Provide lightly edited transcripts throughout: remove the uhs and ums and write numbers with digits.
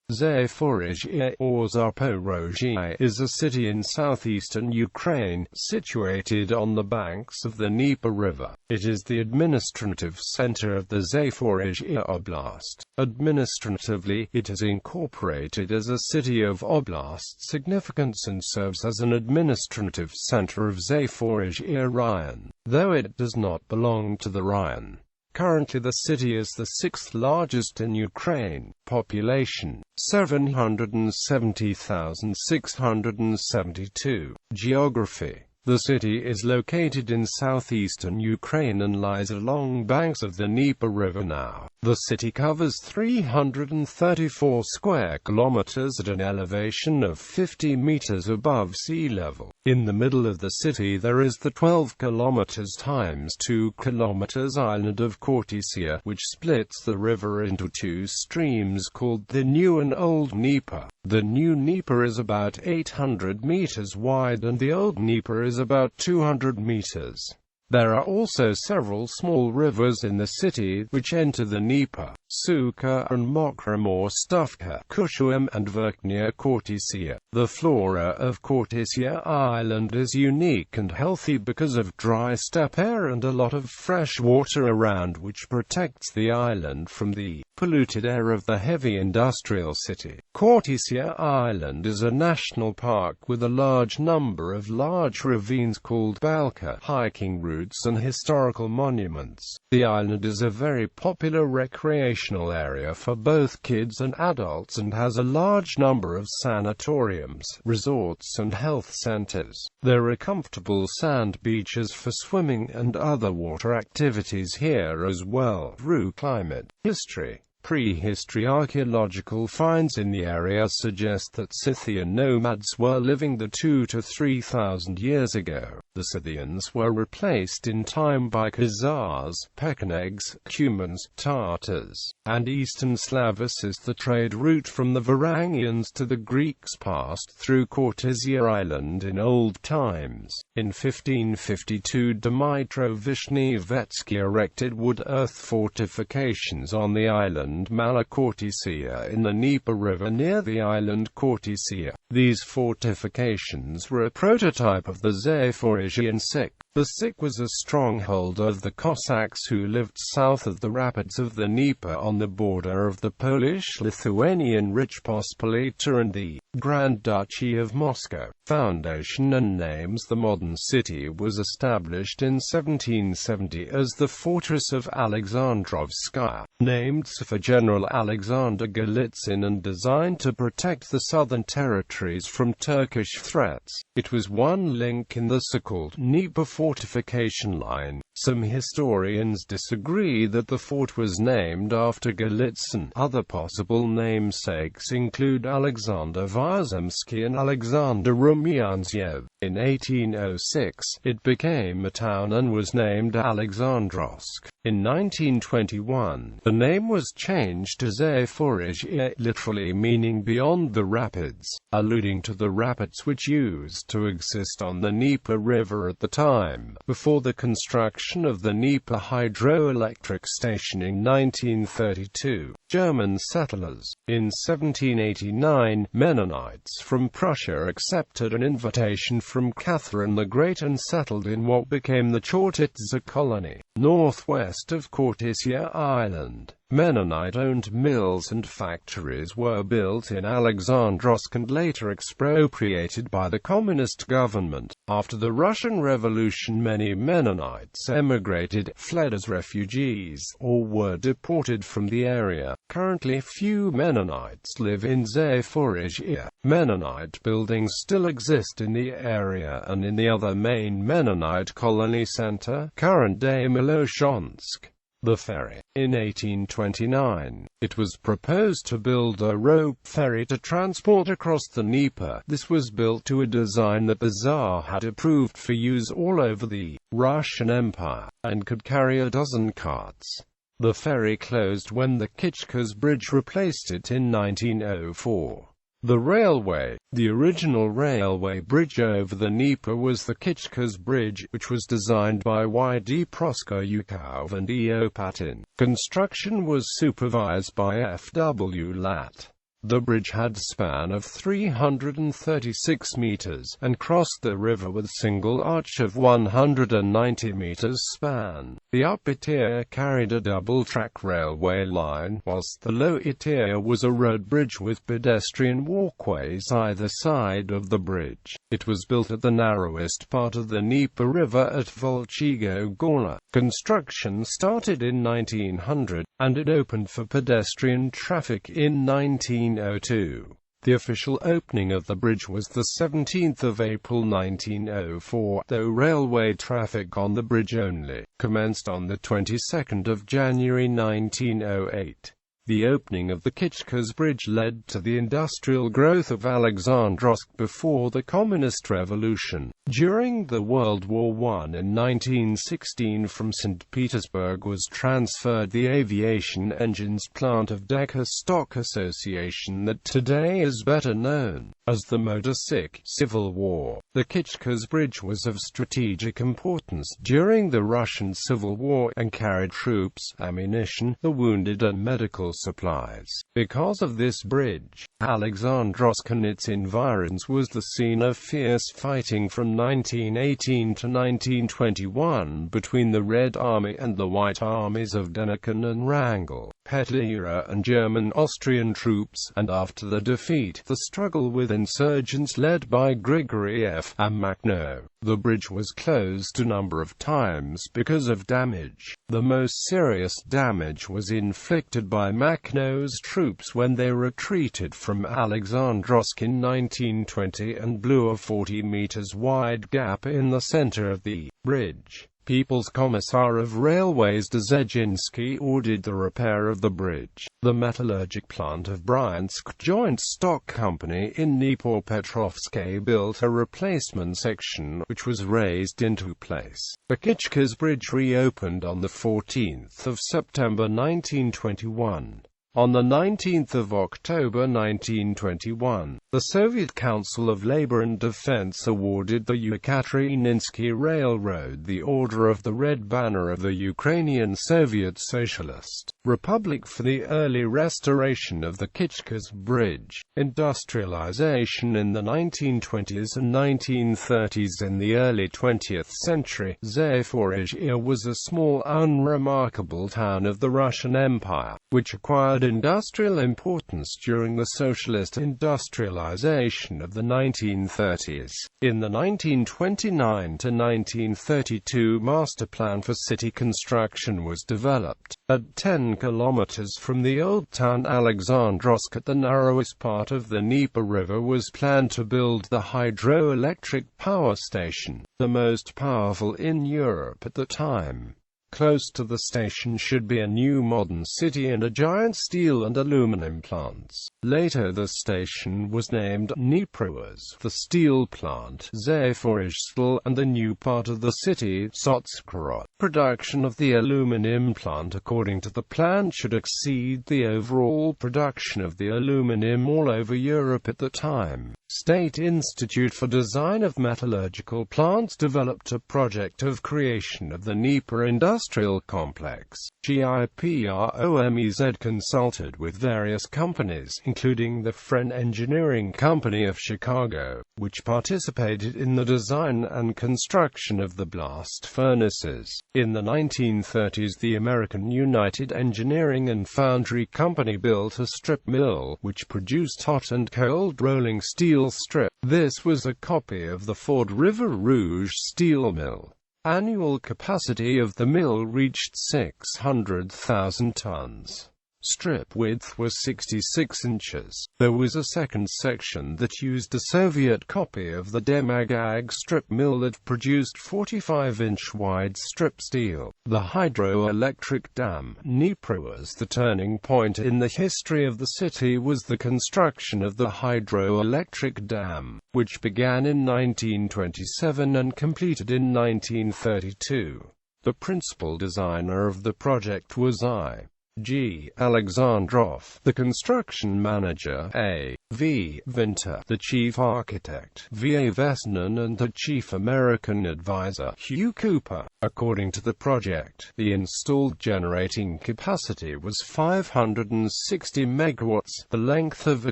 Zaporizhia, or Zaporozhye, is a city in southeastern Ukraine, situated on the banks of the Dnieper River. It is the administrative center of the Zaporizhia Oblast. Administratively, it is incorporated as a city of oblast significance and serves as an administrative center of Zaporizhia Raion, though it does not belong to the Raion. Currently the city is the sixth largest in Ukraine. Population, 770,672. Geography. The city is located in southeastern Ukraine and lies along banks of the Dnieper River now. The city covers 334 square kilometers at an elevation of 50 meters above sea level. In the middle of the city there is the 12 kilometers times 2 kilometers island of Zaporizhye, which splits the river into two streams called the New and Old Dnieper. The New Dnieper is about 800 meters wide and the Old Dnieper is about 200 meters. There are also several small rivers in the city, which enter the Dnieper: Suka and Mokra or Stufka, Kushuam and Verkhnya Zaporizhye. The flora of Zaporizhia Island is unique and healthy because of dry steppe air and a lot of fresh water around, which protects the island from the polluted air of the heavy industrial city. Zaporizhia Island is a national park with a large number of large ravines called balka, hiking routes and historical monuments. The island is a very popular recreational area for both kids and adults and has a large number of sanatoriums, resorts and health centers. There are comfortable sand beaches for swimming and other water activities here as well. Through climate, history. Prehistory archaeological finds in the area suggest that Scythian nomads were living there 2,000 to 3,000 years ago. The Scythians were replaced in time by Khazars, Pechenegs, Cumans, Tartars, and Eastern Slavs as the trade route from the Varangians to the Greeks passed through Zaporizhia Island in old times. In 1552 Dmytro Vishnevetsky erected wood-earth fortifications on the island Mala Zaporizhye in the Dnieper River near the island Zaporizhye. These fortifications were a prototype of the Zaporizhian Sich. The Sich was a stronghold of the Cossacks who lived south of the rapids of the Dnieper on the border of the Polish-Lithuanian Rzeczpospolita and the Grand Duchy of Moscow. Foundation and names. The modern city was established in 1770 as the fortress of Alexandrovskaya, named for General Alexander Golitsyn and designed to protect the southern territories from Turkish threats. It was one link in the so-called Dnieper fortification line. Some historians disagree that the fort was named after Golitsyn. Other possible namesakes include Alexander Vyazemsky and Alexander Rumyanzyev. In 1806, it became a town and was named Alexandrovsk. In 1921, the name was changed to Zaporizhye, literally meaning beyond the rapids, alluding to the rapids which used to exist on the Dnieper River at the time, before the construction of the Dnieper hydroelectric station in 1932. German settlers. In 1789, Mennonites from Prussia accepted an invitation from Catherine the Great and settled in what became the Chortitza colony, northwest of Zaporizhia Island. Mennonite-owned mills and factories were built in Alexandrovsk and later expropriated by the communist government. After the Russian Revolution, many Mennonites emigrated, fled as refugees, or were deported from the area. Currently few Mennonites live in Zaporizhia. Mennonite buildings still exist in the area and in the other main Mennonite colony center, current-day Miloshonsk. The ferry. In 1829, it was proposed to build a rope ferry to transport across the Dnieper. This was built to a design that the Tsar had approved for use all over the Russian Empire, and could carry a dozen carts. The ferry closed when the Kichkaz Bridge replaced it in 1904. The railway. The original railway bridge over the Dnieper was the Kichkaz Bridge, which was designed by Y.D. Proskoyukov and E.O. Patin. Construction was supervised by F.W. Lat. The bridge had a span of 336 meters, and crossed the river with a single arch of 190 meters span. The upper tier carried a double-track railway line, whilst the lower tier was a road bridge with pedestrian walkways either side of the bridge. It was built at the narrowest part of the Dnieper River at Volchigo Gorla. Construction started in 1900, and it opened for pedestrian traffic in 1902. The official opening of the bridge was the 17th of April 1904, though railway traffic on the bridge only commenced on the 22nd of January 1908. The opening of the Kichkaz Bridge led to the industrial growth of Alexandrovsk before the Communist Revolution. During the World War I in 1916 from St. Petersburg was transferred the aviation engines plant of Decca Stock Association that today is better known as the Motor-Sikh Civil War. The Kichkaz Bridge was of strategic importance during the Russian Civil War and carried troops, ammunition, the wounded and medical supplies. Because of this bridge, Alexandrovsk and its environs was the scene of fierce fighting from 1918 to 1921 between the Red Army and the White Armies of Denikin and Wrangel, Peteira and German-Austrian troops, and after the defeat, the struggle with insurgents led by Grigoriev and Makhno. The bridge was closed a number of times because of damage. The most serious damage was inflicted by Makhno's troops when they retreated from Alexandrovsk in 1920 and blew a 40 meters wide gap in the center of the bridge. People's Commissar of Railways Dzerzhinsky ordered the repair of the bridge. The metallurgic plant of Bryansk Joint Stock Company in Dnipropetrovsk built a replacement section, which was raised into place. The Kichkaz Bridge reopened on the 14th of September 1921. On the 19th of October 1921, the Soviet Council of Labor and Defense awarded the Yekaterinsky Railroad the Order of the Red Banner of the Ukrainian Soviet Socialist Republic for the early restoration of the Kichkaz Bridge. Industrialization in the 1920s and 1930s. In the early 20th century, Zaporizhia was a small, unremarkable town of the Russian Empire, which acquired industrial importance during the socialist industrialization of the 1930s. In the 1929 to 1932 master plan for city construction was developed. At 10 kilometers from the old town Alexandrovsk at the narrowest part of the Dnieper River was planned to build the hydroelectric power station, the most powerful in Europe at the time. Close to the station should be a new modern city and a giant steel and aluminum plants. Later the station was named Dnieprouz, the steel plant, Zaporizhye, and the new part of the city, Sotskoro. Production of the aluminum plant according to the plan should exceed the overall production of the aluminum all over Europe at the time. State Institute for Design of Metallurgical Plants developed a project of creation of the Dnieper Industrial Complex. GIPROMEZ consulted with various companies, including the Friend Engineering Company of Chicago, which participated in the design and construction of the blast furnaces. In the 1930s, the American United Engineering and Foundry Company built a strip mill, which produced hot and cold rolling steel strip. This was a copy of the Ford River Rouge steel mill. Annual capacity of the mill reached 600,000 tons. Strip width was 66 inches. There was a second section that used a Soviet copy of the Demagag strip mill that produced 45-inch wide strip steel. The hydroelectric dam, Dnieper, was the turning point in the history of the city. Was the construction of the hydroelectric dam, which began in 1927 and completed in 1932. The principal designer of the project was I.G. Alexandrov, the construction manager, A. V. Vinter, the chief architect, V.A. Vesnan, and the chief American advisor, Hugh Cooper. According to the project, the installed generating capacity was 560 megawatts, the length of a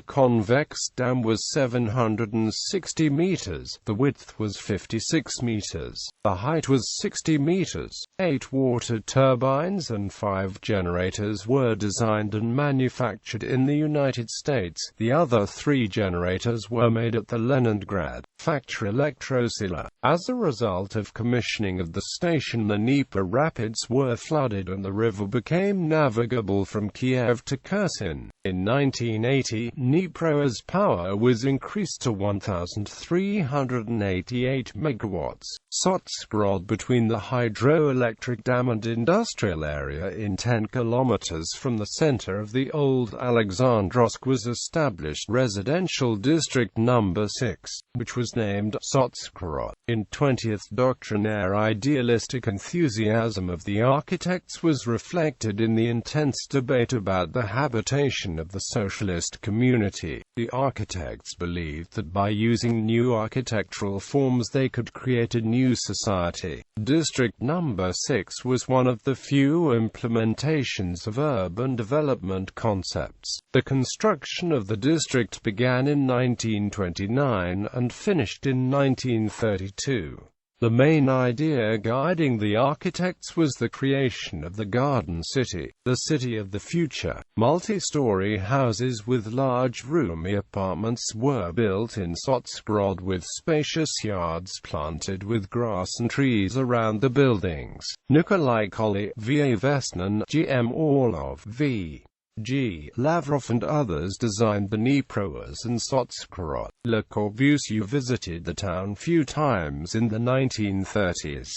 convex dam was 760 meters, the width was 56 meters, the height was 60 meters. 8 water turbines and 5 generators were designed and manufactured in the United States. The other 3 generators were made at the Leningrad factory Elektrosila. As a result of commissioning of the station, the Dnieper rapids were flooded and the river became navigable from Kiev to Kherson. In 1980, Dnieper's power was increased to 1,388 megawatts. Sotsgrod, between the hydroelectric dam and industrial area in 10 kilometers from the center of the old Alexandrovsk, was established residential district number 6, which was named Sotsgrod. In 20th doctrinaire idealistic enthusiasm of the architects was reflected in the intense debate about the habitation of the socialist community. The architects believed that by using new architectural forms they could create a new society. District number 6 was one of the few implementations of urban development concepts. The construction of the district began in 1929 and finished in 1932. The main idea guiding the architects was the creation of the Garden City, the city of the future. Multi-story houses with large roomy apartments were built in Sotsgrod with spacious yards planted with grass and trees around the buildings. Nikolai Kolly, V.A. Vesnan, G.M. Orlov, V.G. Lavrov and others designed the Dnieper's and Sotsgrod. Le Corbusier visited the town few times in the 1930s.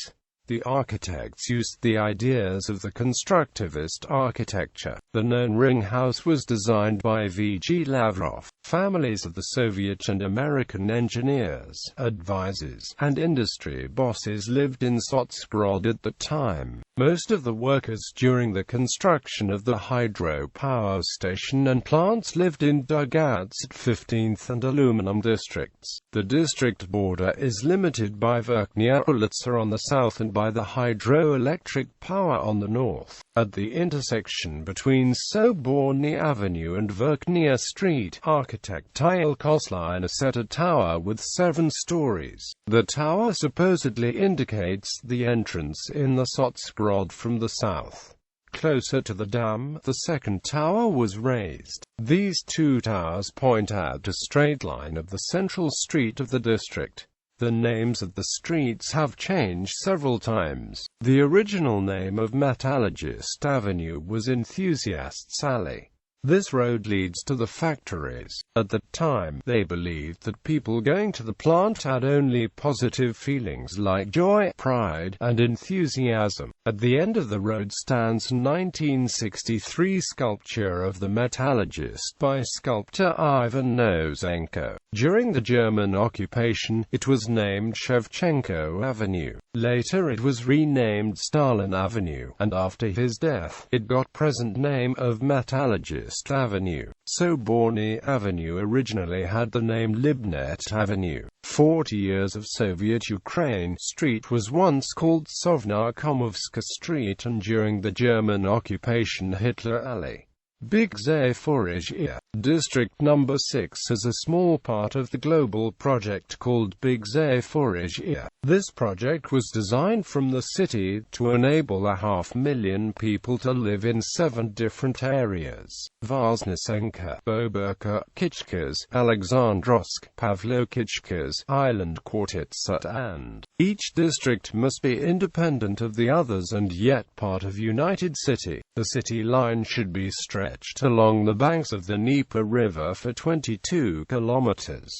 The architects used the ideas of the constructivist architecture. The known ring house was designed by V.G. Lavrov. Families of the Soviet and American engineers, advisors, and industry bosses lived in Sotsgrod at the time. Most of the workers during the construction of the hydropower station and plants lived in dugouts at 15th and Aluminum districts. The district border is limited by Verkhnya Ulitsa on the south and by the hydroelectric power on the north. At the intersection between Soborny Avenue and Verkhnya Street, architect Tyle Koslina set a tower with 7 stories. The tower supposedly indicates the entrance in the Sotsgrod from the south. Closer to the dam, the second tower was raised. These 2 towers point out a straight line of the central street of the district. The names of the streets have changed several times. The original name of Metallurgist Avenue was Enthusiasts Alley. This road leads to the factories. At the time, they believed that people going to the plant had only positive feelings like joy, pride, and enthusiasm. At the end of the road stands a 1963 sculpture of the metallurgist by sculptor Ivan Nosenko. During the German occupation, it was named Shevchenko Avenue. Later it was renamed Stalin Avenue, and after his death, it got present name of Metallurgist Avenue. Soborny Avenue originally had the name Libnet Avenue. 40 years of Soviet Ukraine. Street was once called Sovnarkomovska Street, and during the German occupation Hitler Alley. Big Zaporizhia. District number 6 is a small part of the global project called Big Zaporizhia. This project was designed from the city to enable 500,000 people to live in 7 different areas: Voznesenka, Boberka, Kichkaz, Alexandrovsk, Pavlokichkaz, Island Quartetsut, and each district must be independent of the others and yet part of United City. The city line should be stretched along the banks of the Dnieper River for 22 kilometers.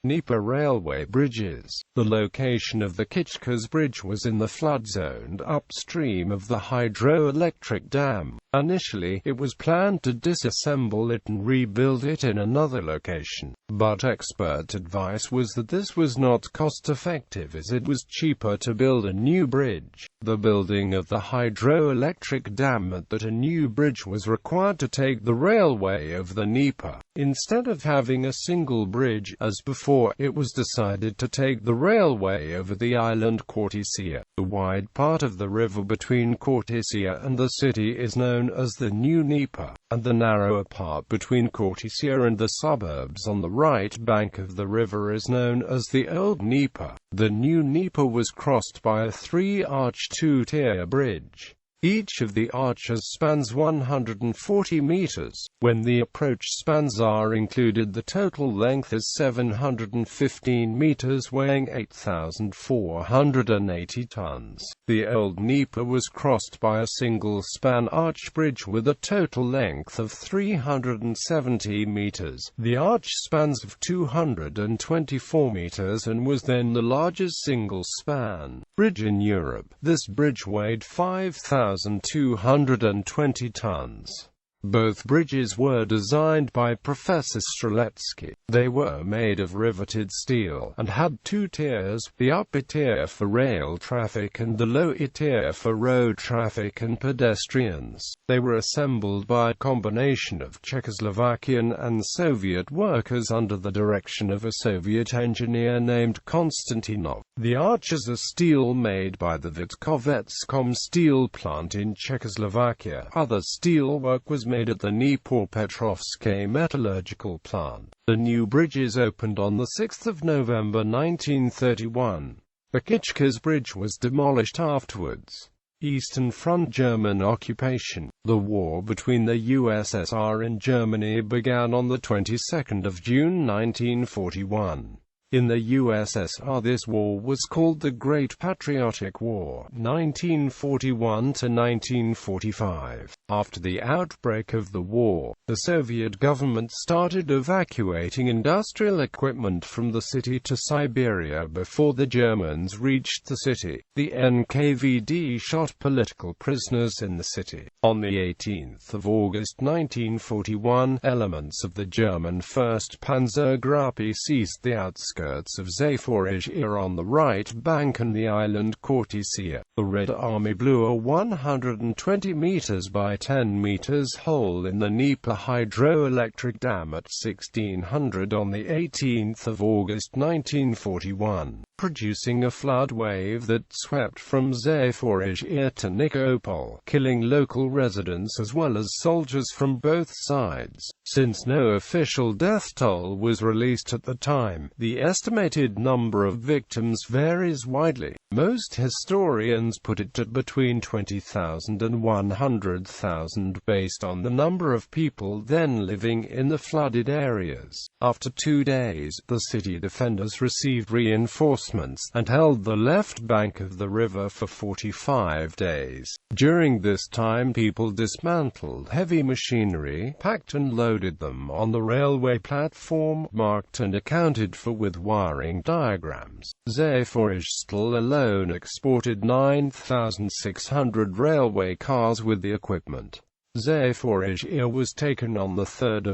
Dnieper Railway bridges. The location of the Kichkaz Bridge was in the flood zone upstream of the hydroelectric dam. Initially, it was planned to disassemble it and rebuild it in another location, but expert advice was that this was not cost-effective as it was cheaper to build a new bridge. The building of the hydroelectric dam meant that a new bridge was required to take the railway over the Dnieper. Instead of having a single bridge, as before, it was decided to take the railway over the island Zaporizhia. The wide part of the river between Zaporizhia and the city is known as the New Dnieper, and the narrower part between Zaporizhia and the suburbs on the right bank of the river is known as the Old Dnieper. The New Dnieper was crossed by a three-arch two-tier bridge. Each of the arches spans 140 meters. When the approach spans are included, the total length is 715 meters, weighing 8,480 tons. The Old Dnieper was crossed by a single-span arch bridge with a total length of 370 meters. The arch spans of 224 meters and was then the largest single-span bridge in Europe. This bridge weighed 5,220 tons. Both bridges were designed by Professor Streletsky. They were made of riveted steel, and had two tiers, the upper tier for rail traffic and the lower tier for road traffic and pedestrians. They were assembled by a combination of Czechoslovakian and Soviet workers under the direction of a Soviet engineer named Konstantinov. The arches are steel made by the Vitkovetskom steel plant in Czechoslovakia. Other steel work was made at the Dnipropetrovsk metallurgical plant. The new bridges opened on 6 November 1931. The Kichkaz Bridge was demolished afterwards. Eastern Front German occupation. The war between the USSR and Germany began on the 22nd of June 1941. In the USSR, this war was called the Great Patriotic War, 1941 to 1945. After the outbreak of the war, the Soviet government started evacuating industrial equipment from the city to Siberia before the Germans reached the city. The NKVD shot political prisoners in the city. On the 18th of August 1941, elements of the German 1st Panzergruppe seized the outskirts of Zaporizhia on the right bank and the island Zaporizhye. The Red Army blew a 120 meters by 10 meters hole in the Dnieper hydroelectric dam at 1600 on the 18th of August 1941, producing a flood wave that swept from Zaporizhia to Nikopol, killing local residents as well as soldiers from both sides. Since no official death toll was released at the time, the estimated number of victims varies widely. Most historians put it at between 20,000 and 100,000 based on the number of people then living in the flooded areas. After 2 days, the city defenders received reinforcements and held the left bank of the river for 45 days. During this time, people dismantled heavy machinery, packed and loaded them on the railway platform, marked and accounted for with wiring diagrams. Zaporizhye still alone exported 9,600 railway cars with the equipment. Zaporizhia was taken on 3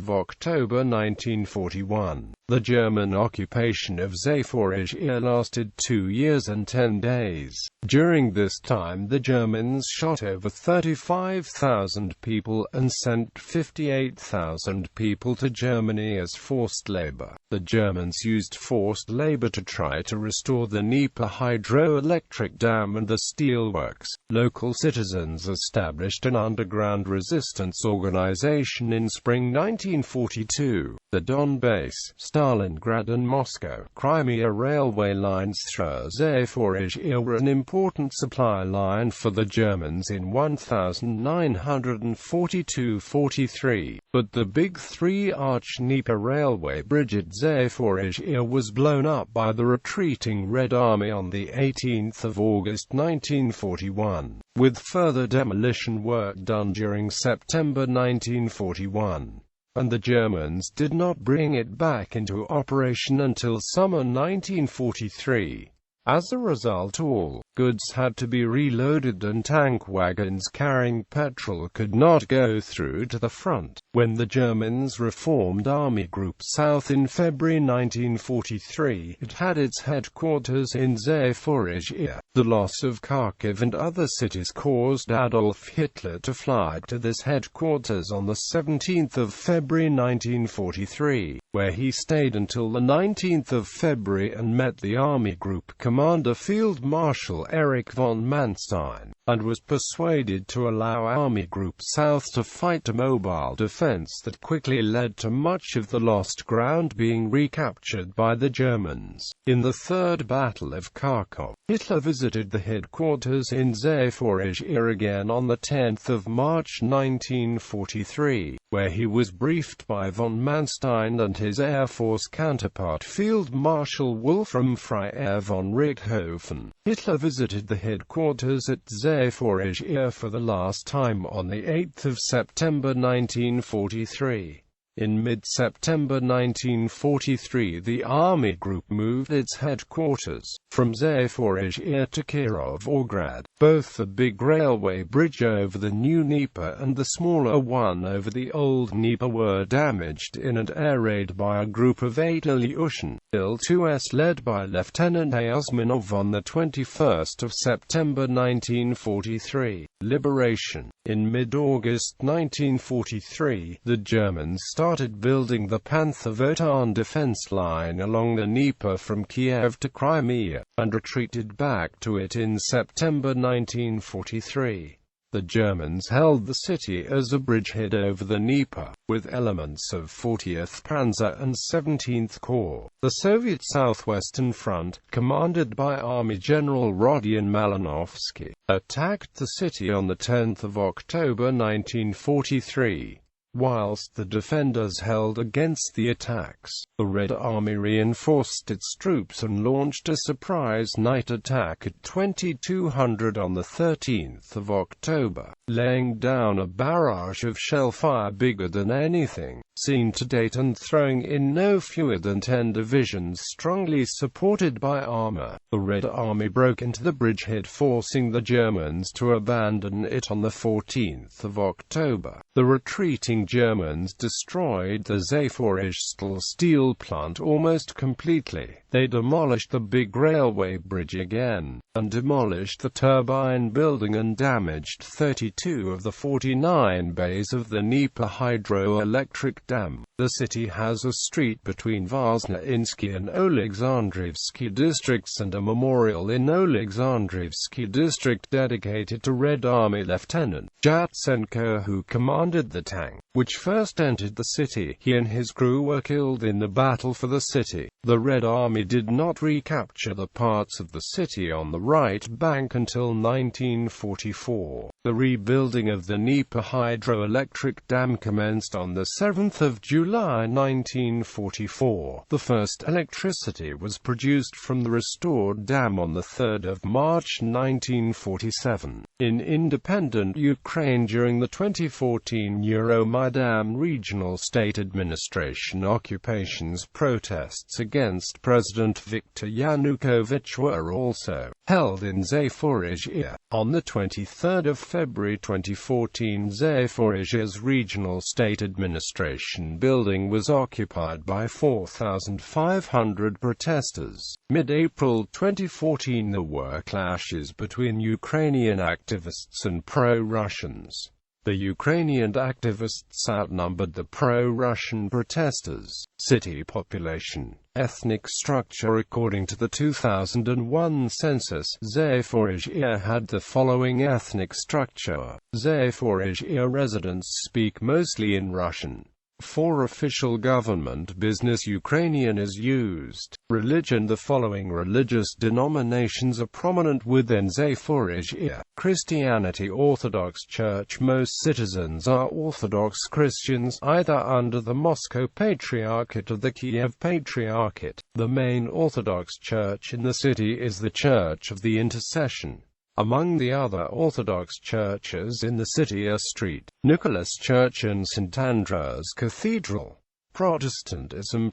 October 1941. The German occupation of Zaporizhia lasted 2 years and 10 days. During this time, the Germans shot over 35,000 people and sent 58,000 people to Germany as forced labor. The Germans used forced labor to try to restore the Dnieper hydroelectric dam and the steelworks. Local citizens established an underground resistance organization in spring 1942. The Donbass, Stalingrad and Moscow, Crimea railway lines through Zaporizhia were an important supply line for the Germans in 1942-43, but the big three-arch Dnieper railway bridge at Zaporizhia was blown up by the retreating Red Army on the 18th of August 1941, with further demolition work done during September 1941. and the Germans did not bring it back into operation until summer 1943. As a result, all goods had to be reloaded and tank wagons carrying petrol could not go through to the front. When the Germans reformed Army Group South in February 1943, it had its headquarters in Zaporizhia. The loss of Kharkiv and other cities caused Adolf Hitler to fly to this headquarters on the 17th of February 1943, where he stayed until the 19th of February and met the Army Group Commander Field Marshal Erich von Manstein, and was persuaded to allow Army Group South to fight a mobile defense that quickly led to much of the lost ground being recaptured by the Germans. In the Third Battle of Kharkov, Hitler visited the headquarters in Zaporizhia again on the 10th of March 1943, where he was briefed by von Manstein and his Air Force counterpart Field Marshal Wolfram Freiherr von Richthofen. Hitler visited the headquarters at Zaporizhia for the last time on the 8th of September 1943. In mid-September 1943, the Army Group moved its headquarters from Zaporizhia to Kirovograd. Both the big railway bridge over the new Dnieper and the smaller one over the old Dnieper were damaged in an air raid by a group of 8 Ilyushin Il-2s led by Lieutenant Ayazmanov on the 21st of September 1943. Liberation. In mid-August 1943, the Germans started building the Panther-Votan defense line along the Dnieper from Kiev to Crimea, and retreated back to it in September 1943. The Germans held the city as a bridgehead over the Dnieper, with elements of 40th Panzer and 17th Corps. The Soviet Southwestern Front, commanded by Army General Rodion Malinovsky, attacked the city on the 10th of October 1943. Whilst the defenders held against the attacks, the Red Army reinforced its troops and launched a surprise night attack at 2200 on the 13th of October, laying down a barrage of shellfire bigger than anything seen to date and throwing in no fewer than 10 divisions strongly supported by armor. The Red Army broke into the bridgehead, forcing the Germans to abandon it on the 14th of October. The retreating Germans destroyed the Zaporizhye steel plant almost completely. They demolished the big railway bridge again, and demolished the turbine building and damaged 32 of the 49 bays of the Dnieper hydroelectric dam. The city has a street between Vazhnainsky and Oleksandrivsky districts and a memorial in Oleksandrivsky district dedicated to Red Army Lieutenant Yatsenko, who commanded the tank which first entered the city. He and his crew were killed in the battle for the city. The Red Army did not recapture the parts of the city on the right bank until 1944. The rebuilding of the Dnieper hydroelectric dam commenced on the 7th of July 1944. The first electricity was produced from the restored dam on the 3rd of March 1947. In independent Ukraine during the 2014 Euromaidan Regional State Administration occupations, protests against President Viktor Yanukovych were also held in Zaporizhia. On the 23rd of February 2014, Zaporizhia's Regional State Administration building was occupied by 4,500 protesters. Mid-April 2014, there were clashes between Ukrainian activists and pro-Russians. The Ukrainian activists outnumbered the pro-Russian protesters. City population. Ethnic structure. According to the 2001 census, Zaporizhia had the following ethnic structure. Zaporizhia residents speak mostly in Russian. For official government business, Ukrainian is used. Religion. The following religious denominations are prominent within Zaporizhia. Christianity, Orthodox Church. Most citizens are Orthodox Christians, either under the Moscow Patriarchate or the Kiev Patriarchate. The main Orthodox Church in the city is the Church of the Intercession. Among the other Orthodox churches in the city are St. Nicholas Church and St. Andrew's Cathedral. Protestantism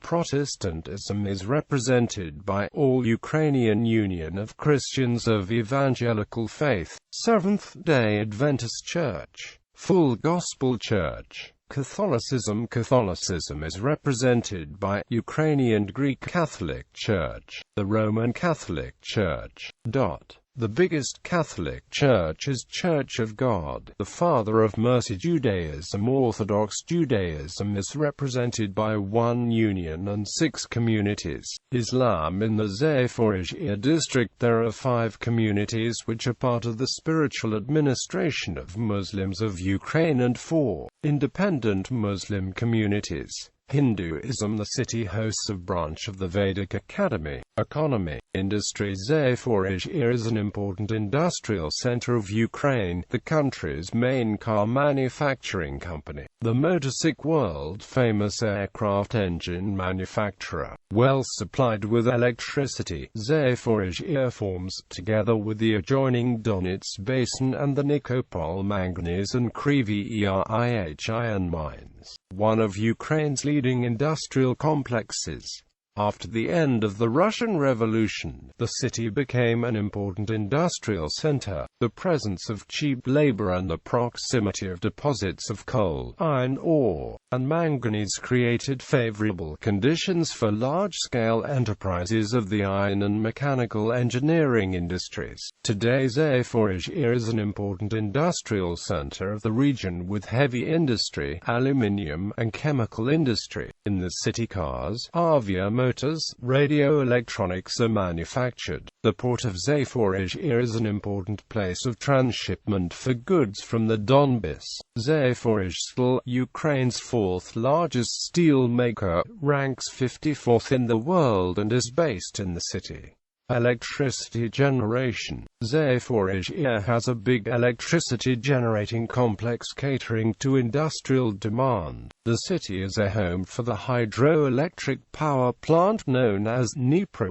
is represented by All-Ukrainian Union of Christians of Evangelical Faith, Seventh-day Adventist Church, Full Gospel Church. Catholicism is represented by Ukrainian Greek Catholic Church, the Roman Catholic Church. The biggest Catholic church is Church of God, the Father of Mercy. Judaism Orthodox Judaism is represented by 1 union and 6 communities. Islam in the Zaporizhia district there are 5 communities which are part of the spiritual administration of Muslims of Ukraine and 4 independent Muslim communities. Hinduism The city hosts a branch of the Vedic Academy. Economy, industry Zaporizhia is an important industrial center of Ukraine, the country's main car manufacturing company. The Motorcycle world-famous aircraft engine manufacturer. Well supplied with electricity, Zaporizhia forms, together with the adjoining Donets Basin and the Nikopol manganese and Kryvyi Rih iron mines, one of Ukraine's leading industrial complexes. After the end of the Russian Revolution, the city became an important industrial center. The presence of cheap labor and the proximity of deposits of coal, iron ore, and manganese created favorable conditions for large-scale enterprises of the iron and mechanical engineering industries. Today Zaporizhia is an important industrial center of the region with heavy industry, aluminium, and chemical industry. In the city cars, motors, radio electronics are manufactured. The port of Zaporizhia is an important place of transshipment for goods from the Donbass. Zaporizhye, Ukraine's 4th largest steel maker, ranks 54th in the world and is based in the city. Electricity generation. Zaporizhia has a big electricity generating complex catering to industrial demand. The city is a home for the hydroelectric power plant known as Dnieper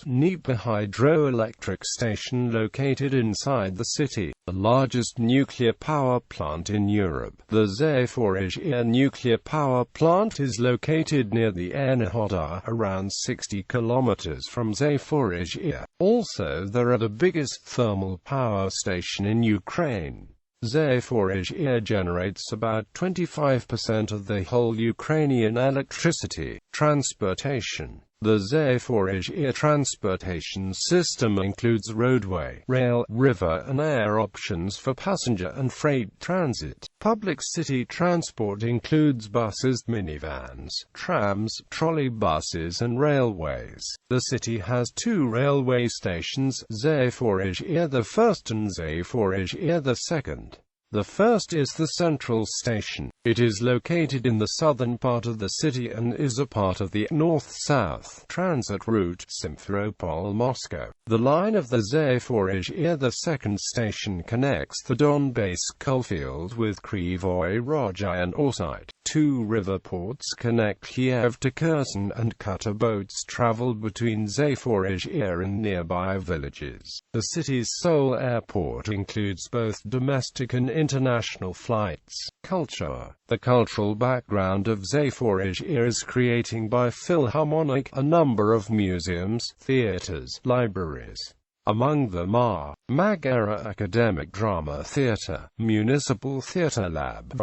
hydroelectric station located inside the city, the largest nuclear power plant in Europe. The Zaporizhia nuclear power plant is located near the Enerhodar, around 60 kilometers from Zaporizhia. Also, there are the biggest thermal power station in Ukraine. Zaporizhia generates about 25% of the whole Ukrainian electricity. Transportation. The Zaporizhia transportation system includes roadway, rail, river and air options for passenger and freight transit. Public city transport includes buses, minivans, trams, trolleybuses and railways. The city has 2 railway stations, Zaporizhia the first and Zaporizhia the second. The first is the Central Station. It is located in the southern part of the city and is a part of the north-south transit route Simferopol-Moscow. The line of the Zaporizhia the second station connects the Donbass coalfield with Kryvyi Rih and Orsite. 2 river ports connect Kiev to Kherson and cutter boats travel between Zaporizhia and nearby villages. The city's sole airport includes both domestic and international flights. Culture. The cultural background of Zaporizhia is creating by Philharmonic a number of museums, theaters, libraries. Among them are Magara Academic Drama Theatre, Municipal Theatre Lab,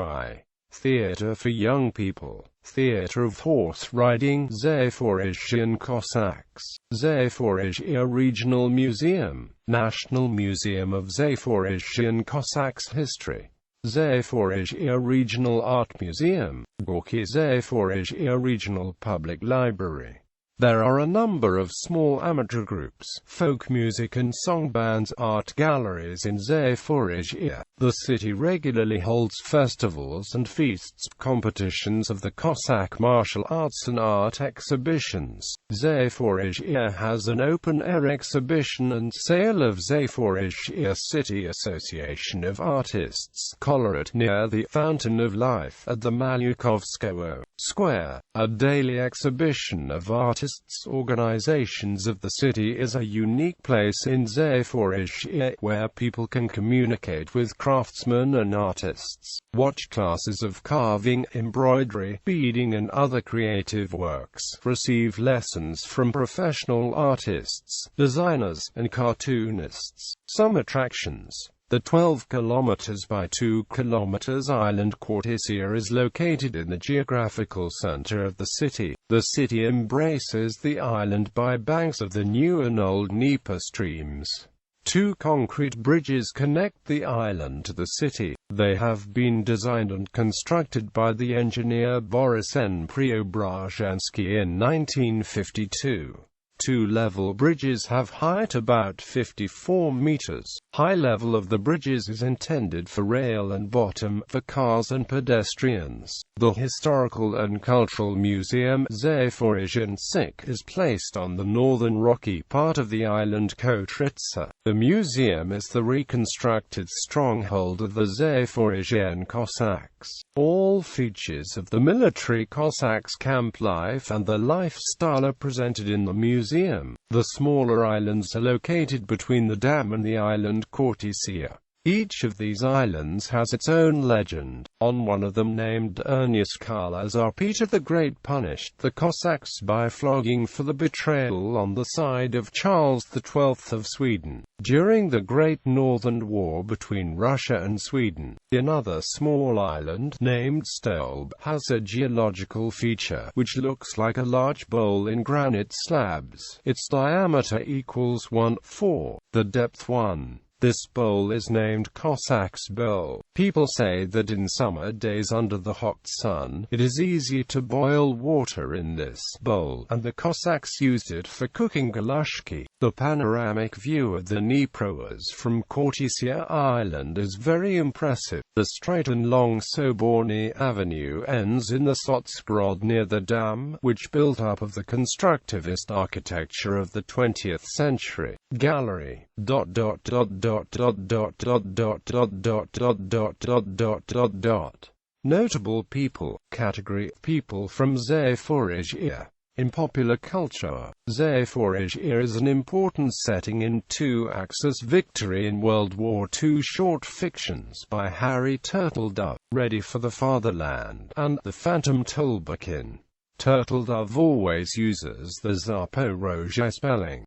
Theatre for Young People, Theatre of Horse Riding, Zaporizhian Cossacks, Zaporizhia Regional Museum, National Museum of Zaporizhian Cossacks History, Zaporizhia Regional Art Museum, Gorky Zaporizhia Regional Public Library. There are a number of small amateur groups, folk music and song bands, art galleries in Zaporizhia. The city regularly holds festivals and feasts, competitions of the Cossack martial arts and art exhibitions. Zaporizhia has an open-air exhibition and sale of Zaporizhia City Association of Artists Colored near the Fountain of Life at the Malyukovskoe Square. A daily exhibition of artists artists' organizations of the city is a unique place in Zaporizhia where people can communicate with craftsmen and artists, watch classes of carving, embroidery, beading and other creative works, receive lessons from professional artists, designers, and cartoonists. Some attractions. The 12 kilometers by 2 kilometers island Zaporizhia is located in the geographical center of the city. The city embraces the island by banks of the new and old Dnieper streams. 2 concrete bridges connect the island to the city. They have been designed and constructed by the engineer Boris N. Preobrazhensky in 1952. 2-level bridges have height about 54 meters. High level of the bridges is intended for rail and bottom for cars and pedestrians. The Historical and Cultural Museum Zaporizhye is placed on the northern rocky part of the island Kotritsa. The museum is the reconstructed stronghold of the Zaporizhian Cossacks. All features of the military Cossacks' camp life and their lifestyle are presented in the museum. The smaller islands are located between the dam and the island Zaporizhye. Each of these islands has its own legend. On one of them, named Ernest Karlazar, Peter the Great punished the Cossacks by flogging for the betrayal on the side of Charles XII of Sweden. During the Great Northern War between Russia and Sweden, another small island, named Stolb, has a geological feature which looks like a large bowl in granite slabs. Its diameter equals 1/4, the depth 1. This bowl is named Cossack's Bowl. People say that in summer days under the hot sun, it is easy to boil water in this bowl, and the Cossacks used it for cooking galushki. The panoramic view of the Dnieper from Zaporizhia Island is very impressive. The straight and long Soborny Avenue ends in the Sotsgrod near the dam, which built up of the constructivist architecture of the 20th century. Gallery. Notable people. Category: people from Zaporizhia. In popular culture, Zaporizhia is an important setting in 2 Axis Victory in World War II short fictions by Harry Turtledove, Ready for the Fatherland, and The Phantom Tulbakin. Turtledove always uses the Zaporozhye spelling.